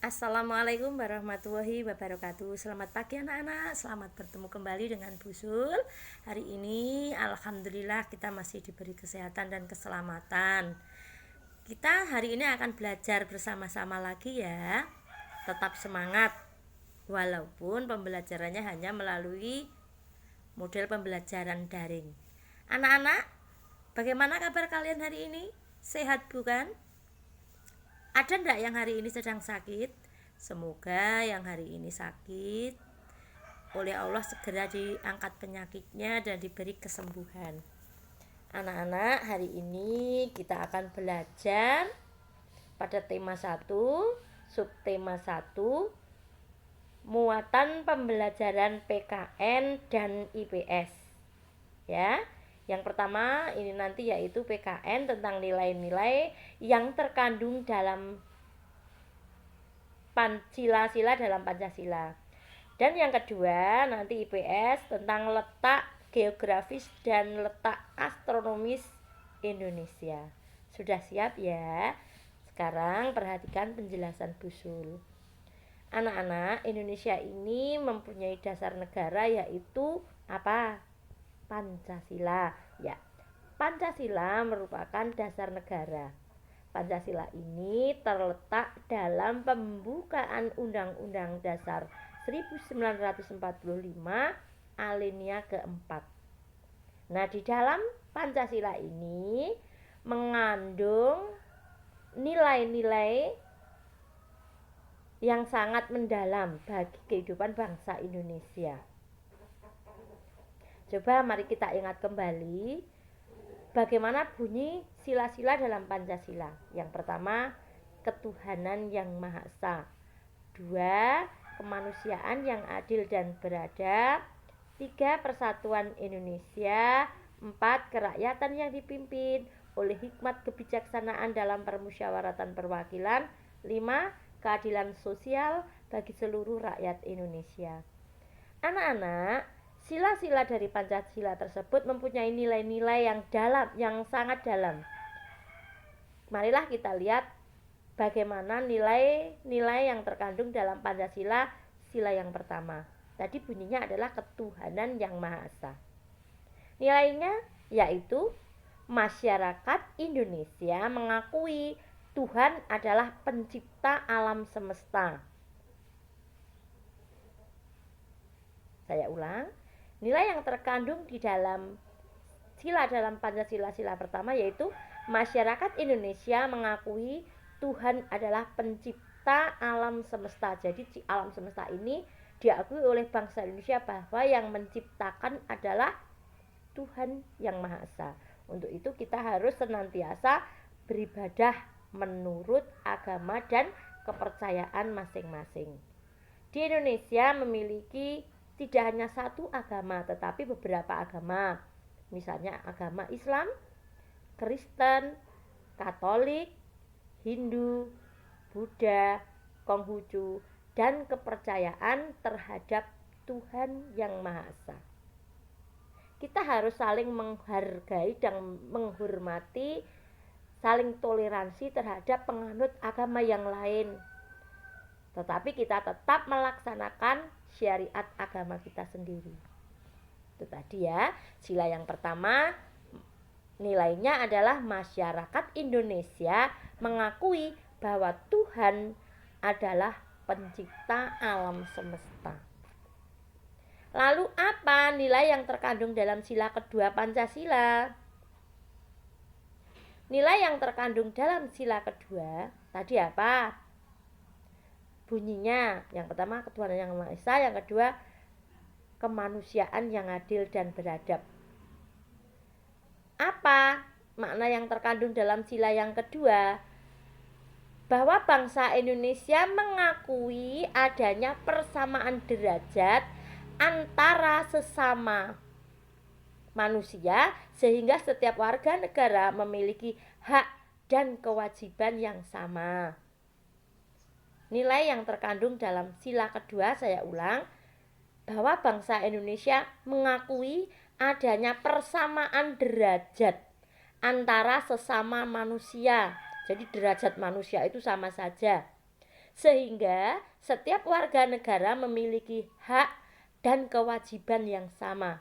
Assalamualaikum warahmatullahi wabarakatuh. Selamat pagi anak-anak, selamat bertemu kembali dengan Bu Sul. Hari ini alhamdulillah kita masih diberi kesehatan dan keselamatan. Kita hari ini akan belajar bersama-sama lagi ya. Tetap semangat walaupun pembelajarannya hanya melalui model pembelajaran daring. Anak-anak, bagaimana kabar kalian hari ini? Sehat bukan? Ada enggak yang hari ini sedang sakit? Semoga yang hari ini sakit oleh Allah segera diangkat penyakitnya dan diberi kesembuhan. Anak-anak, hari ini kita akan belajar pada tema 1, subtema 1, muatan pembelajaran PKN dan IPS. Ya. Yang pertama ini nanti yaitu PKN tentang nilai-nilai yang terkandung dalam sila-sila dalam Pancasila. Dan yang kedua nanti IPS tentang letak geografis dan letak astronomis Indonesia. Sudah siap ya? Sekarang perhatikan penjelasan Bu Sul. Anak-anak, Indonesia ini mempunyai dasar negara yaitu apa? Pancasila. Ya, Pancasila merupakan dasar negara. Pancasila ini terletak dalam pembukaan Undang-Undang Dasar 1945 alinea keempat. Nah, di dalam Pancasila ini mengandung nilai-nilai yang sangat mendalam bagi kehidupan bangsa Indonesia. Coba mari kita ingat kembali bagaimana bunyi sila-sila dalam Pancasila. Yang pertama, ketuhanan yang Maha Esa. 2, kemanusiaan yang adil dan beradab. 3, persatuan Indonesia. 4, kerakyatan yang dipimpin oleh hikmat kebijaksanaan dalam permusyawaratan perwakilan. 5, keadilan sosial bagi seluruh rakyat Indonesia. Anak-anak, sila-sila dari Pancasila tersebut mempunyai nilai-nilai yang sangat dalam. Marilah kita lihat bagaimana nilai-nilai yang terkandung dalam Pancasila sila yang pertama. Tadi bunyinya adalah ketuhanan yang Maha Esa. Nilainya yaitu masyarakat Indonesia mengakui Tuhan adalah pencipta alam semesta. Saya ulang. Nilai yang terkandung di dalam sila dalam Pancasila sila pertama yaitu masyarakat Indonesia mengakui Tuhan adalah pencipta alam semesta. Jadi alam semesta ini diakui oleh bangsa Indonesia bahwa yang menciptakan adalah Tuhan yang Maha Esa. Untuk itu kita harus senantiasa beribadah menurut agama dan kepercayaan masing-masing. Di Indonesia memiliki tidak hanya satu agama tetapi beberapa agama. Misalnya agama Islam, Kristen, Katolik, Hindu, Buddha, Konghucu, dan kepercayaan terhadap Tuhan yang Maha Esa. Kita harus saling menghargai dan menghormati, saling toleransi terhadap penganut agama yang lain. Tetapi kita tetap melaksanakan syariat agama kita sendiri. Itu tadi ya, sila yang pertama nilainya adalah masyarakat Indonesia mengakui bahwa Tuhan adalah pencipta alam semesta. Lalu apa nilai yang terkandung dalam sila kedua Pancasila? Nilai yang terkandung dalam sila kedua tadi apa? Bunyinya, yang pertama ketuhanan yang Maha Esa, yang kedua kemanusiaan yang adil dan beradab. Apa makna yang terkandung dalam sila yang kedua? Bahwa bangsa Indonesia mengakui adanya persamaan derajat antara sesama manusia sehingga setiap warga negara memiliki hak dan kewajiban yang sama. Nilai yang terkandung dalam sila kedua, saya ulang, bahwa bangsa Indonesia mengakui adanya persamaan derajat antara sesama manusia. Jadi derajat manusia itu sama saja. sehingga setiap warga negara memiliki hak dan kewajiban yang sama.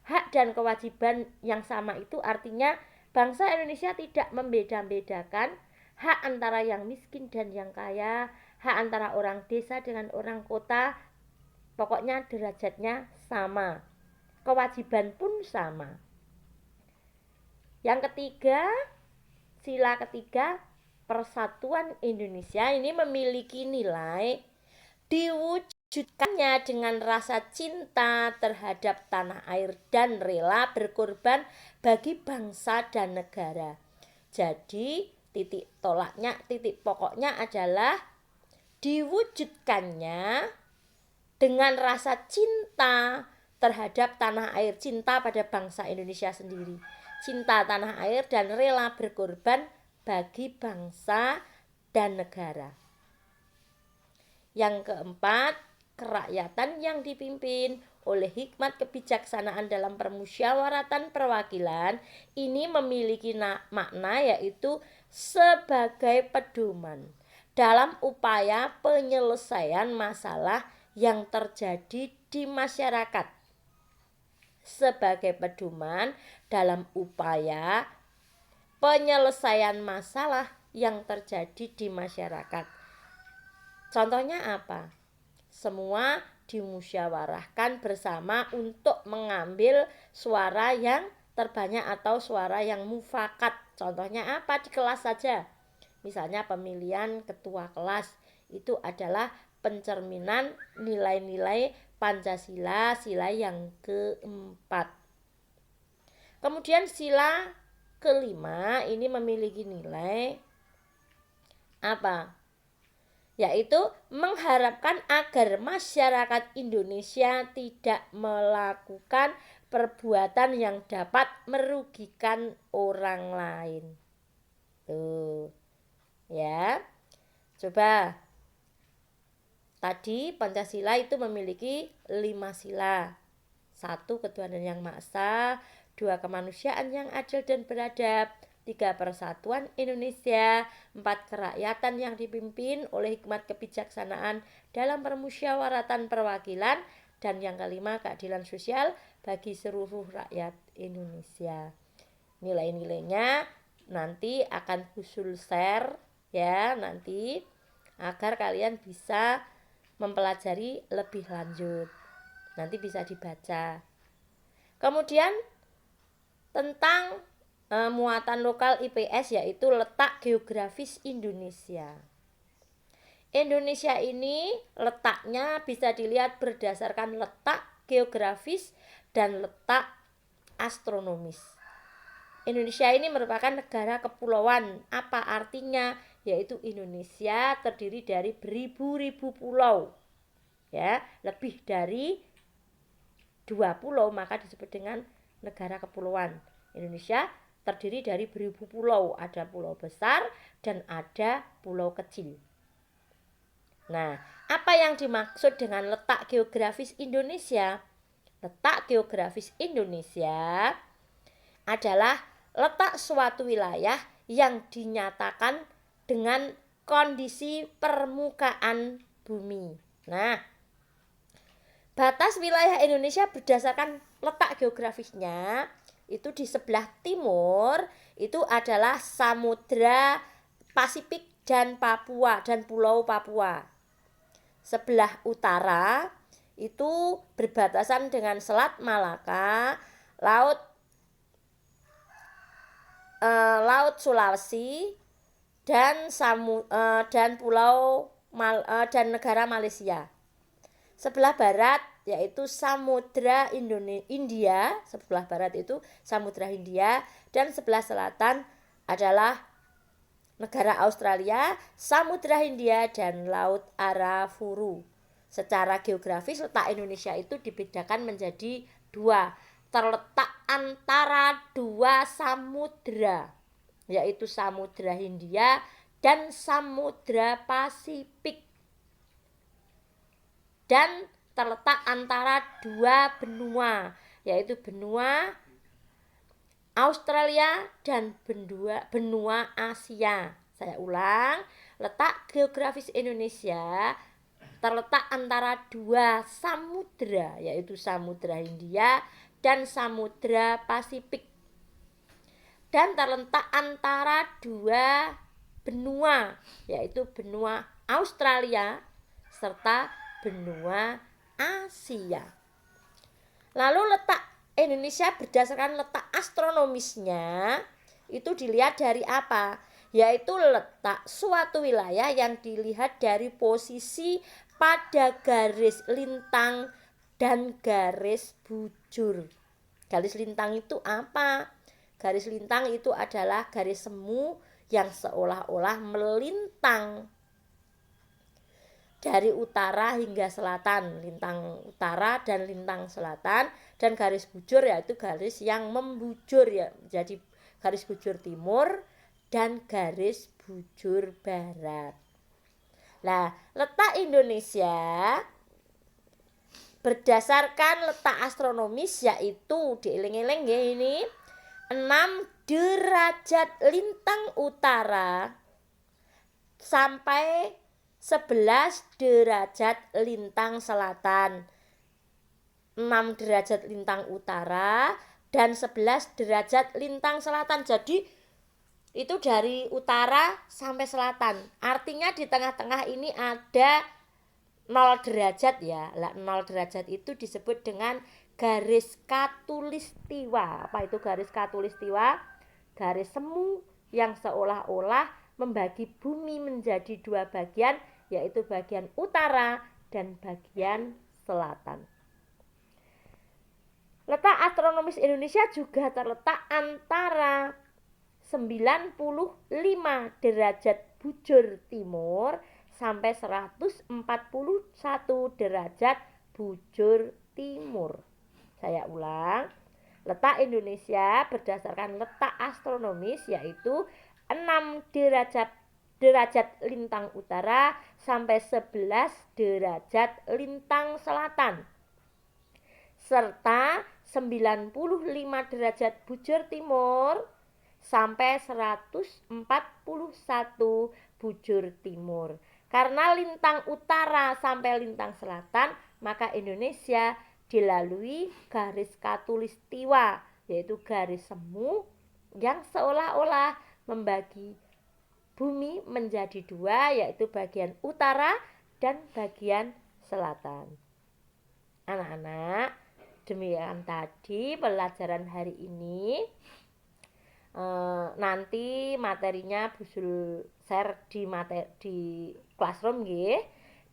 Hak dan kewajiban yang sama itu artinya bangsa Indonesia tidak membeda-bedakan hak antara yang miskin dan yang kaya, hak antara orang desa dengan orang kota, pokoknya derajatnya sama. Kewajiban pun sama. Yang ketiga, sila ketiga, persatuan Indonesia ini memiliki nilai diwujudkannya dengan rasa cinta terhadap tanah air dan rela berkorban bagi bangsa dan negara. Jadi titik pokoknya adalah diwujudkannya dengan rasa cinta terhadap tanah air, cinta pada bangsa Indonesia sendiri, cinta tanah air dan rela berkorban bagi bangsa dan negara. Yang keempat, kerakyatan yang dipimpin oleh hikmat kebijaksanaan dalam permusyawaratan perwakilan ini memiliki makna yaitu sebagai pedoman dalam upaya penyelesaian masalah yang terjadi di masyarakat. Sebagai pedoman dalam upaya penyelesaian masalah yang terjadi di masyarakat. Contohnya apa? Semua dimusyawarahkan bersama untuk mengambil suara yang terbanyak atau suara yang mufakat. Contohnya apa? Di kelas saja. Misalnya pemilihan ketua kelas itu adalah pencerminan nilai-nilai Pancasila, sila yang keempat. Kemudian sila kelima ini memiliki nilai apa? Yaitu mengharapkan agar masyarakat Indonesia tidak melakukan perbuatan yang dapat merugikan orang lain. Tuh. Ya. Coba. Tadi Pancasila itu memiliki 5 sila. 1. Ketuhanan yang Maha Esa. 2. Kemanusiaan yang adil dan beradab. 3. Persatuan Indonesia. 4. Kerakyatan yang dipimpin oleh hikmat kebijaksanaan dalam permusyawaratan perwakilan. Dan yang kelima, keadilan sosial bagi seluruh rakyat Indonesia. Nilai-nilainya nanti akan Husul share ya nanti agar kalian bisa mempelajari lebih lanjut. Nanti bisa dibaca. Kemudian tentang muatan lokal IPS yaitu letak geografis Indonesia. Indonesia ini letaknya bisa dilihat berdasarkan letak geografis dan letak astronomis. Indonesia ini merupakan negara kepulauan. Apa artinya? Yaitu Indonesia terdiri dari beribu-ribu pulau. Ya, lebih dari 2 pulau maka disebut dengan negara kepulauan. Indonesia terdiri dari beribu pulau, ada pulau besar dan ada pulau kecil. Nah, apa yang dimaksud dengan letak geografis Indonesia? Letak geografis Indonesia adalah letak suatu wilayah yang dinyatakan dengan kondisi permukaan bumi. Nah, batas wilayah Indonesia berdasarkan letak geografisnya itu di sebelah timur itu adalah Samudra Pasifik dan Papua dan Pulau Papua. Sebelah utara itu berbatasan dengan Selat Malaka, Laut Sulawesi dan Pulau dan negara Malaysia. Sebelah barat yaitu Samudra India, sebelah barat itu Samudra Hindia dan sebelah selatan adalah negara Australia, Samudra Hindia dan Laut Arafuru. Secara geografis letak Indonesia itu dibedakan menjadi 2, terletak antara 2 samudra, yaitu Samudra Hindia dan Samudra Pasifik. Dan terletak antara 2 benua, yaitu benua Australia dan benua Asia. Saya ulang, letak geografis Indonesia terletak antara dua samudra, yaitu Samudra Hindia dan Samudra Pasifik, dan terletak antara dua benua, yaitu benua Australia serta benua Asia. Lalu letak Indonesia berdasarkan letak astronomisnya itu dilihat dari apa? Yaitu letak suatu wilayah yang dilihat dari posisi pada garis lintang dan garis bujur. Garis lintang itu apa? Garis lintang itu adalah garis semu yang seolah-olah melintang dari utara hingga selatan, lintang utara dan lintang selatan, dan garis bujur yaitu garis yang membujur, ya, jadi garis bujur timur dan garis bujur barat. Nah, letak Indonesia berdasarkan letak astronomis yaitu dieling-eling ya, ini 6 derajat lintang utara sampai 11 derajat lintang selatan. 6 derajat lintang utara dan 11 derajat lintang selatan. Jadi itu dari utara sampai selatan. Artinya di tengah-tengah ini ada 0 derajat ya. Lah 0 derajat itu disebut dengan garis khatulistiwa. Apa itu garis khatulistiwa? Garis semu yang seolah-olah membagi bumi menjadi dua bagian, yaitu bagian utara dan bagian selatan. Letak astronomis Indonesia juga terletak antara 95 derajat bujur timur sampai 141 derajat bujur timur. Saya ulang, letak Indonesia berdasarkan letak astronomis yaitu 6 derajat lintang utara sampai 11 derajat lintang selatan, serta 95 derajat bujur timur sampai 141 bujur timur. Karena lintang utara sampai lintang selatan, maka Indonesia dilalui garis khatulistiwa, yaitu garis semu yang seolah-olah membagi bumi menjadi dua, yaitu bagian utara dan bagian selatan. Anak-anak, demikian tadi pelajaran hari ini. Nanti materinya Busul share di classroom nggih,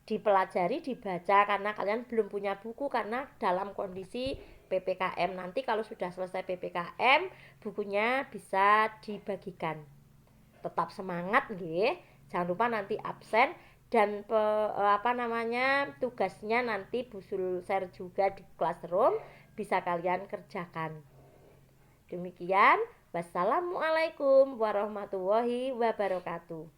dipelajari, dibaca, karena kalian belum punya buku karena dalam kondisi PPKM. Nanti kalau sudah selesai PPKM, bukunya bisa dibagikan. Tetap semangat nggih. Jangan lupa nanti absen, dan tugasnya nanti Busul share juga di classroom, bisa kalian kerjakan. Demikian, wassalamualaikum warahmatullahi wabarakatuh.